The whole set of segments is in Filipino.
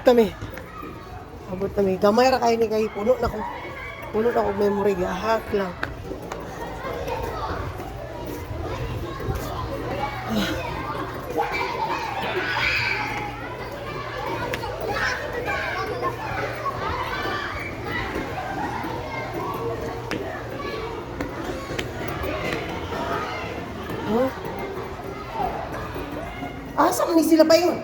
kami. Abot kami. Gamay ra kayo ni kay puno na ko. Puno na ko memory. Gahak lang. Huh? Asa man ni sila pa yun?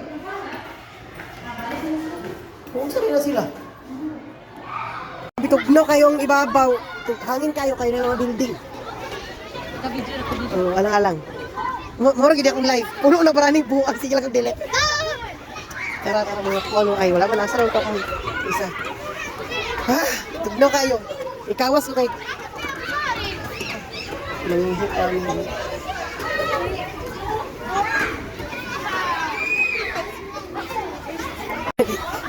Kung saan na sila? Bitugno kayong ibabaw. Hangin kayo kayo ng mga building. Oh, alang-alang. Mura gid akong live. Puno na paraning buang sige lang delete. Tara mga ano ay wala man asa raw to ang isa. Ha? Tugno kayo. Ikawas ko kay Manghihit kami.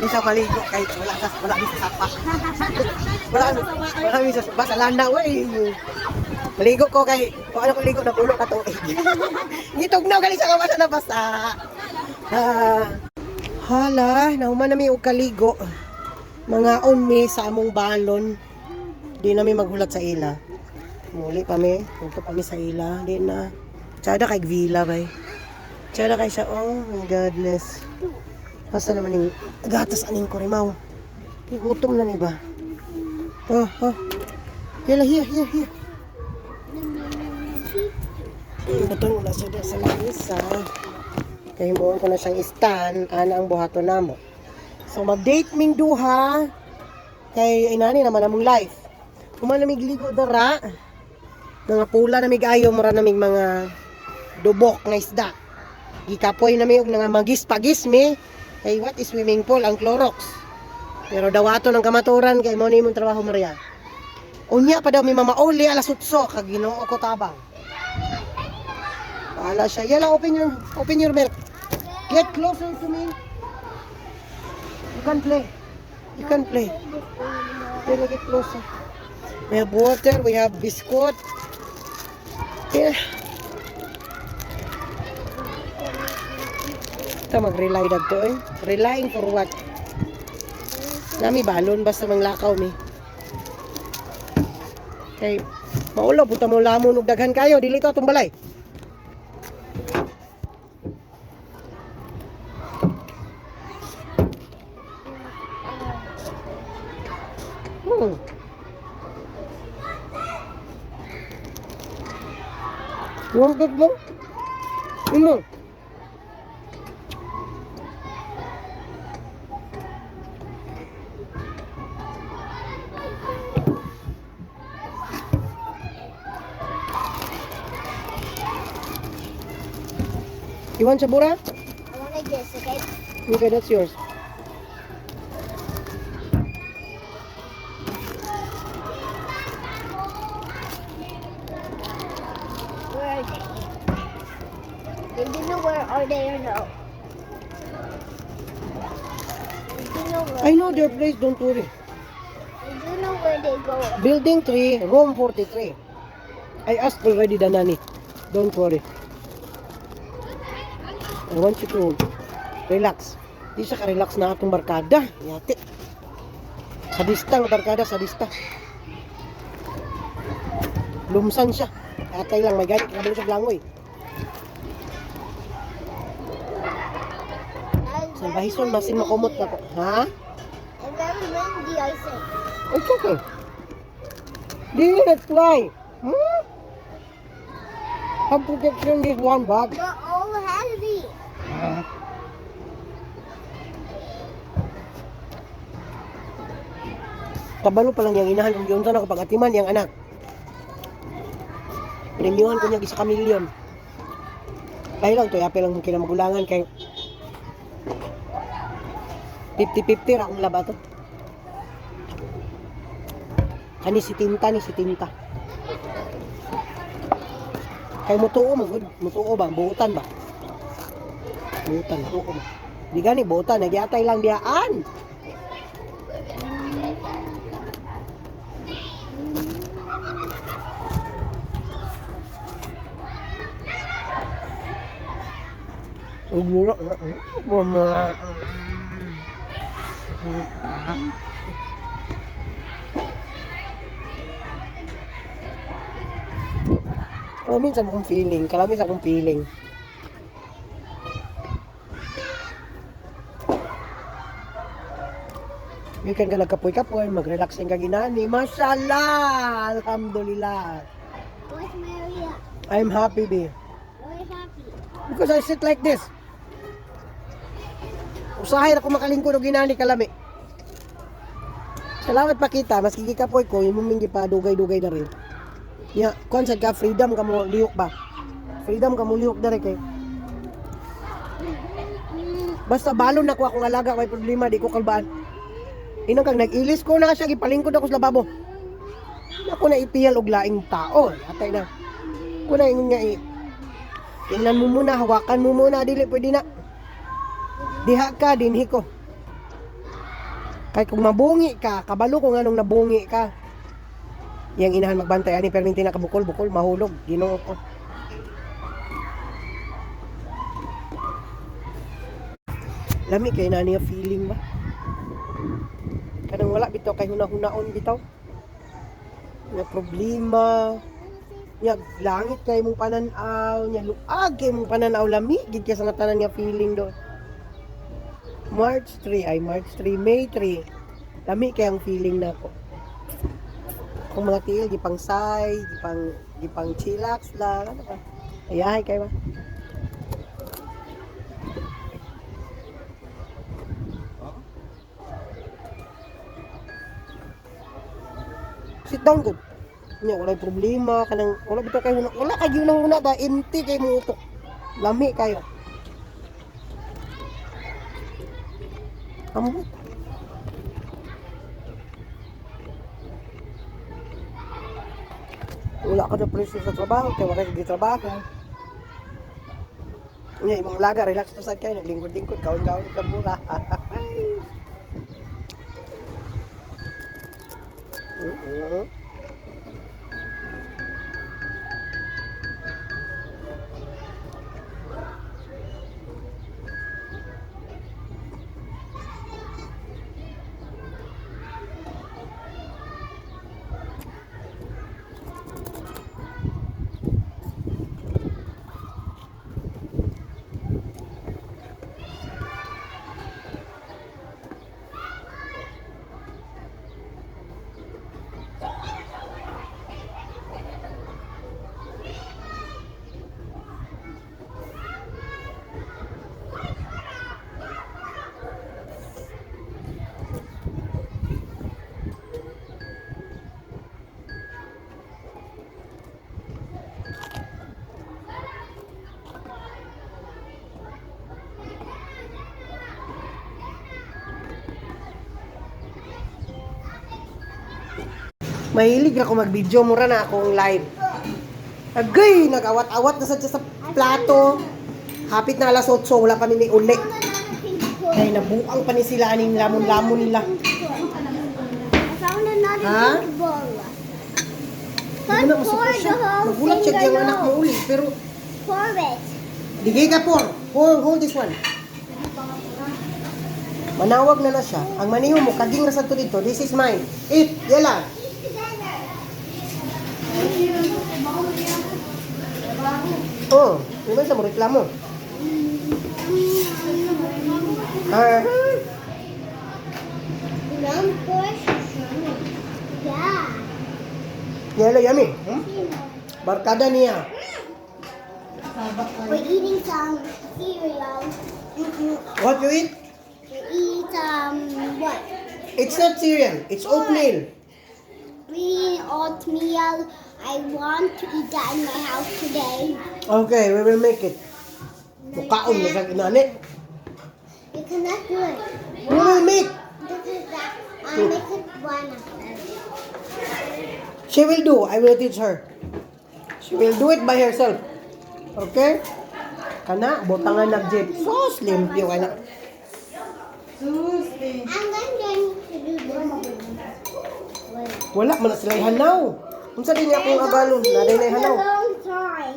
Isa maligo kahit wala sa sapa. Wala sa basta landa wey. Maligo ko kay kung ano ko ligo na pulo ka tuig. Gitugnaw gali sa kabasa na basa. Hala, nahuman nami og kaligo. Mga unmi sa among balon. Di nami maghulat sa ila. Muli kami, punto kami sa ila. Di na. Tsada kay villa bay. Tsada kay siya, oh my goodness. Basta naman yung gatas aning ko rimaw. Gutom na ni ba? Oh. Yala, here. Batong na siya sa langisa. Kaya mo ko na siyang stand, ana ang buhato namo. So mag-date ming duha. Kay inani naman among life. Kuman namig ligo dara. Mga pula namig ayo mura namig mga dubok nga isda. Gikapoy namig og nga magis-pagis mi. Kay what is swimming pool ang Clorox. Pero dawato ng kamaturan kay mo ni imong trabaho Maria. Unya pa daw mi mamauli alas 8 kag Ginoo ko tabang. Wala siya. Yala, open your milk. Get closer to me. You can play. Yala, get closer. We have water, we have biscuit. Yeah. Ito mag-rely dagto eh. Relying for what? Nami balon basta manglakaw mi. Okay. Maulo, puta mo lamon ug daghan kayo. Dili to atong balay. Wangkag mo? Imo? You want sabura? I want like this, okay? Okay, that's yours. Where are they? They don't know where are they or no? They do know where. I know their place, don't worry. They do know where they go. Building 3, room 43. I asked already the nanny. Don't worry. I want you to relax. Di siya ka-relax na atong barkada. Yate. Sadista ang barkada, sadista. Lumsan siya. Atay lang, may galit. Kabalo siya blangoy. Sa bahison, masin makumot na ko. Ha? And very windy, I think. It's okay. Di let fly. Have protection this one bag. They're all heavy. Kabalo pa lang yung inahan kung yun sana kapag atiman yung anak. Premiuhan ko niya isa ka milyon. Kaya lang to, yapil lang kinamagulangan kay 50-50 ra akong laba to. Ani si Tinta. Kay mutuo ba? Buutan ba? Buutan. Di gani buutan, nagyatay lang biyaan. Kalamis akong feeling. Kalamis akong feeling. Weekend ka nagkapoy-kapoy, mag-relaxing ka ginani. Mashallah! Alhamdulillah. Where's Maria? I'm happy, be. Where's Happy? Because I sit like this. Usahay ako makalingkod o ginani kalami. Salamat pa kita, mas kikikapoy ko, yung mumingi pa, dugay-dugay na rin. Ya, konsert ka, freedom ka mo, liyok ba? Freedom ka mo, liyok na rin kay. Basta balon ako akong alaga, may problema, di ko kalbaan. Inang kag nag-ilis ko na siya, ipalingkod ako sa lababo. Ako na ipiyal og laing tao, atay na. Ako na ingon nga tingnan mo muna, hawakan mo muna, dili pwede na. Diha ka, dinhi ko. Kaya kung mabungi ka, kabalo kung anong nabungi ka. Yang inahan magbantay, ani perminti na kabukol-bukol, mahulog, ginoo ko. Lami kay na niya feeling ba? Kanang wala bitaw kay hunahuna-hunaon bitaw. Nga problema. Nya langit kay mong pananaw, nya luag kay mong pananaw, lami gid ka sa tanan nga feeling do. March 3, May 3. Lami kay ang feeling nako. Kung mga tiil, gipang say, gipang chillax lang, ano ba? Ayahay kay ba? Sit down good. Nya wala problema kanang wala bitaw kay wala kay yun una ba empty kay mo utok. Lami kayo. Ambot. Wala ka na presyo sa trabaho, kaya wala ka trabaho. Nya imong laga, relax to sad kayo, naglingkod-lingkod, kaon-kaon ka mura. Mahilig ako mag-video, mura na akong live. Agay, nag-awat-awat na sa plato. Hapit na alas 8, wala pa ni uli. Ay, nabuang pa ni sila, aning lamon-lamon nila. I found another Huh? pink ball. Hindi mo na masuko siya. Magulat siya yung anak mo uli. Pero, Pour it. digay ka por. Hold this one. Manawag na siya. Ang maniho mo, kaging na sa to dito. This is mine. Eat, yala. Oh, di ba sa mo reklamo? Number. Yeah. Yala, yummy. Barkada niya. We're eating some cereal. What you eat? We eat what? It's not cereal. It's oatmeal. We eat oatmeal. I want to eat that in my house today. Okay, we will make it. Mukaon na sa inani. You cannot do it. We will make. This is that. I'll make it one. She will do. I will teach her. She will do it by herself. Okay? Kana, botangan nag-jeep. So slim yung kana. I'm going to do this. Wala man na sila hanaw. Unsa din niya akong agalon, naday na hanaw. Long time.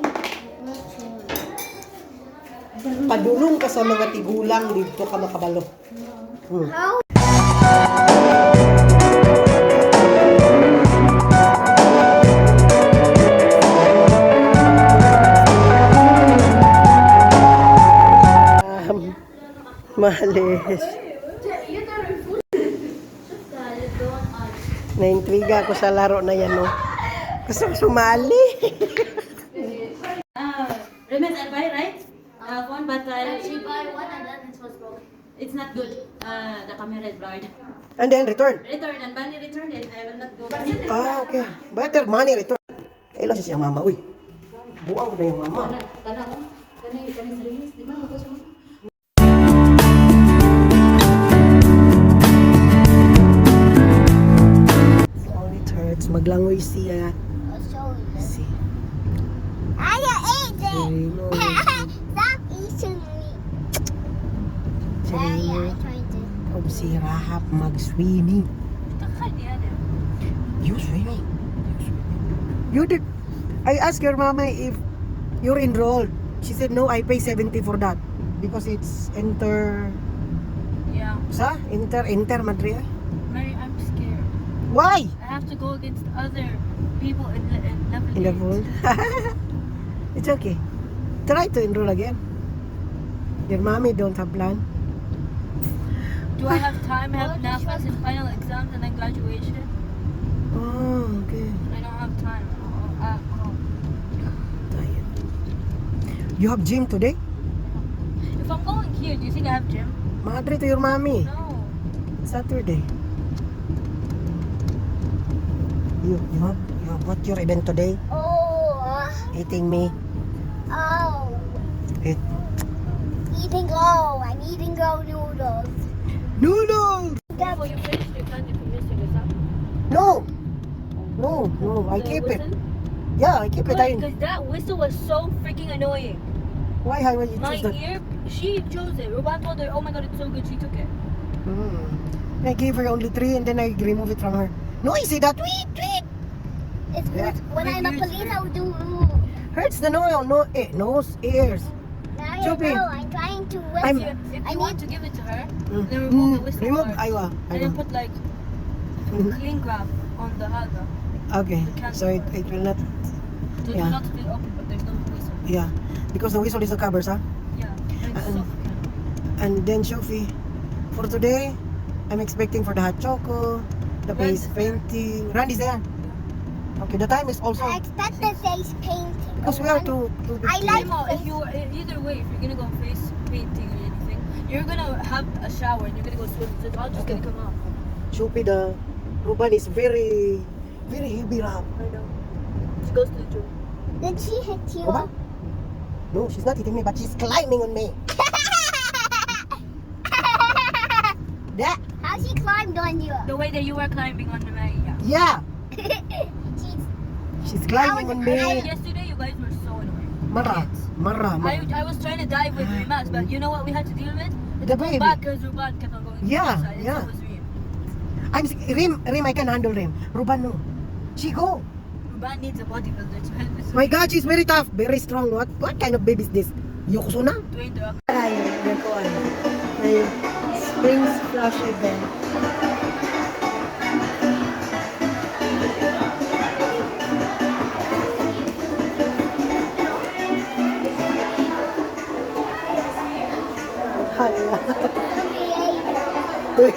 Padulong ka sa mga tigulang dito ka makabalo. How? Malis. Naintriga ako sa laro na yan, no? Gusto ko sumali. Remember I buy right? One but She buy one and then it was broken. it's not good. The camera is blurred. And then return. Return and when you return it, I will not go back. Ah, okay. Better money return. Kailan siya mama, uy. Buang na yung mama. Kani sa release, di ba? Magos mo. Only thirds. Maglangoy siya. I'll show you. Si. I ate it. Chirino. Stop eating me. Yeah, Chirino. I tried to. Kung si Rahab mag-swimming. You swimming? You did. I asked your mama if you're enrolled. She said no, I pay 70 for that. Because it's Yeah, Inter Madrid. Mary, I'm scared. Why? I have to go against other people in level In the pool. It's okay. Try to enroll again. Your mommy don't have plan. Do I have time? I have NAFAS and final exams and then graduation. Oh, okay. I don't have time. Tired. You have gym today? If I'm going here, do you think I have gym? Madre to your mommy. No. Saturday. You have what your event today? Oh, Eating me. oh. Eat Eating go. I'm eating go noodles. noodles. Oh, you finished your candy from yesterday, huh? No. I The keep it. whistle? Yeah, I keep it. Because that whistle was so freaking annoying. Why would you My choose that? ear, she chose it. Ruban told her, oh my god, it's so good, she took it. I gave her only 3 and then I remove it from her. No, I see that. Tweet. It's Yeah. good. When I'm a police, I'll do. Hurts the nose, ears. Now you Choppy. know, I'm trying to I'm- whistle. If I you want need- to give it to her, then remove the whistle Remove. part. Aywa. And then put like clean grab on the haga. Okay. So it will not. So Yeah. it's not still open, but there's no whistle. Yeah. Because the whistle is the covers, huh? Yeah. And it's so And then Shofi, for today, I'm expecting for the hot choco, the face Randy's there. painting. Randy's there. Okay, the time is also I expect the face painting. because we are to I like Emo, if you either way, if you're gonna go face painting or anything, you're gonna have a shower and you're gonna go swim. So it's all just Okay. gonna come off. Shofi, the Ruban is very heavy rap. I know. She goes to the gym. Did she hit you? Ruban? No, she's not hitting me, but she's climbing on me. That. How she climbed on you? The way that you were climbing on the mat, yeah. Yeah. She's She's climbing on me. Yesterday, you guys were so annoying. Mara. I was trying to dive with Rimax, but you know what we had to deal with? The baby. Back because Ruban kept on going. Yeah, to the side, and yeah. so was Rim. Rim, I can handle Rim. Ruban, no. She go. Ruban needs a bodybuilder to help us. My God, she's very tough, very strong. What kind of baby is this? Yokozuna? Dwayne The Rock. Ay, nagkuhan. Ay, spring splash event. Hala. wow, look at it.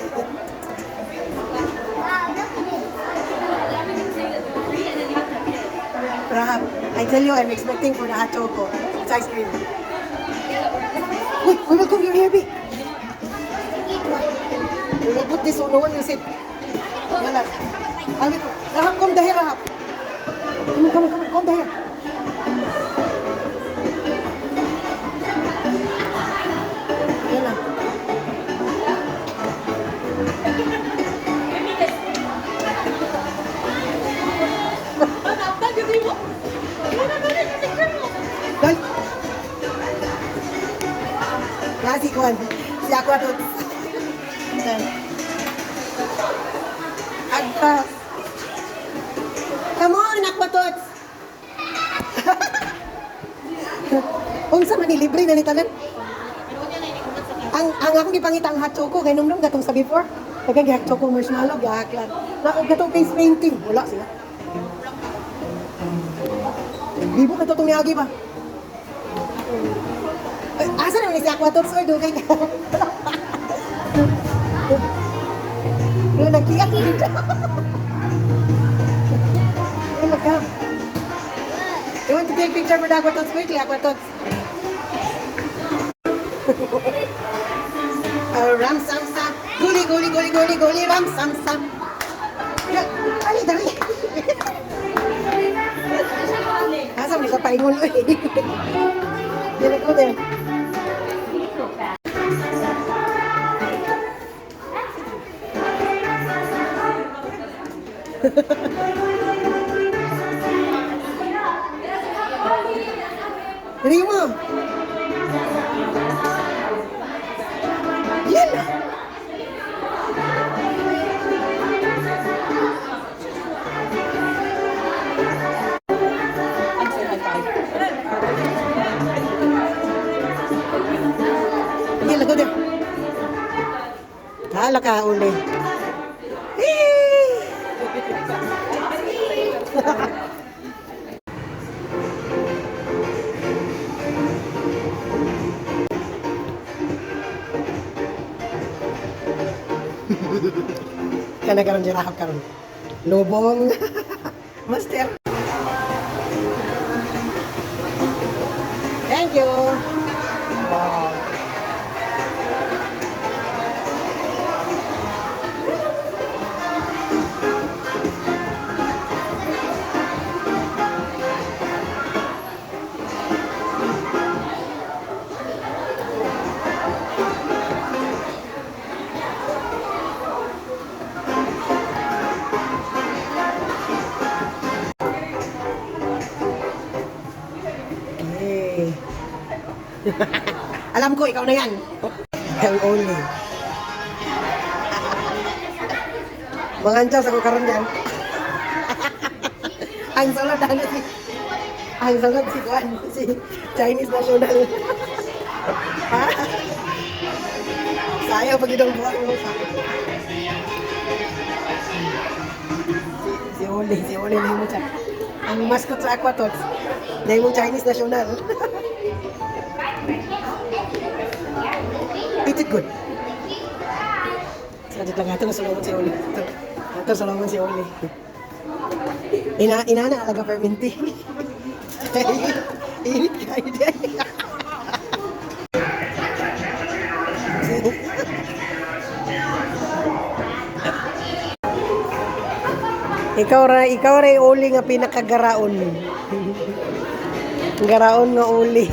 Rahab, I tell you, I'm expecting for the hot choco. It's ice cream. Wait, we will come, you're heavy. We will put this on, no one will sit. Yala. Rahab, come here, Rahab. Come here. Yala. Dali. Nasi Kwan. Si Aqua to. Agpas. Come on, Aqua Tots. Unsa man ni libre na ni tanan? Ang akong gipangita ang hot choco kay nung gatong sa before. Dagang hot choco marshmallow gihaklan. Na og gatong face painting, wala sila. Bibo ka to tong niagi ba? Asa naman ni si Aqua Tots or dugay ka? Ano nagkiyak dito? Ano ka? You want to take picture for the aquatots quickly, aquatots? Ram sam sam. Guli, guli, guli, guli, guli, ram sam sam. Ya, ali, dali. Asa mo sa paingon eh. Dili ko din. Dali mo. Yan na. Yan, lago din. Hala ka, uli. Kana karon jirahap karon. Lubong. Master. Thank you. Wow. Okay. Alam ko, ikaw na yan. Ang only. Mga anjas ako karon dyan. Ang salad ano si... Ang salad si Juan, si Chinese national. Ha? Sayaw pag idong buwan mo sa... Si Oli na yung siya. Ang mascot sa Aquatots, na yung Chinese national. Eat it good. Sa lang ito, nasulungan si Oli. Ito, nasulungan si Oli. Inana, alaga fermenti. Init kayo din. Ikaw ray uli nga pinakagaraon. Garaon nga uli.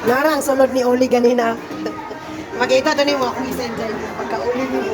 Narang sunod ni Oli ganina. Makita to ni mo ako i-send dyan pagka uli ni mo.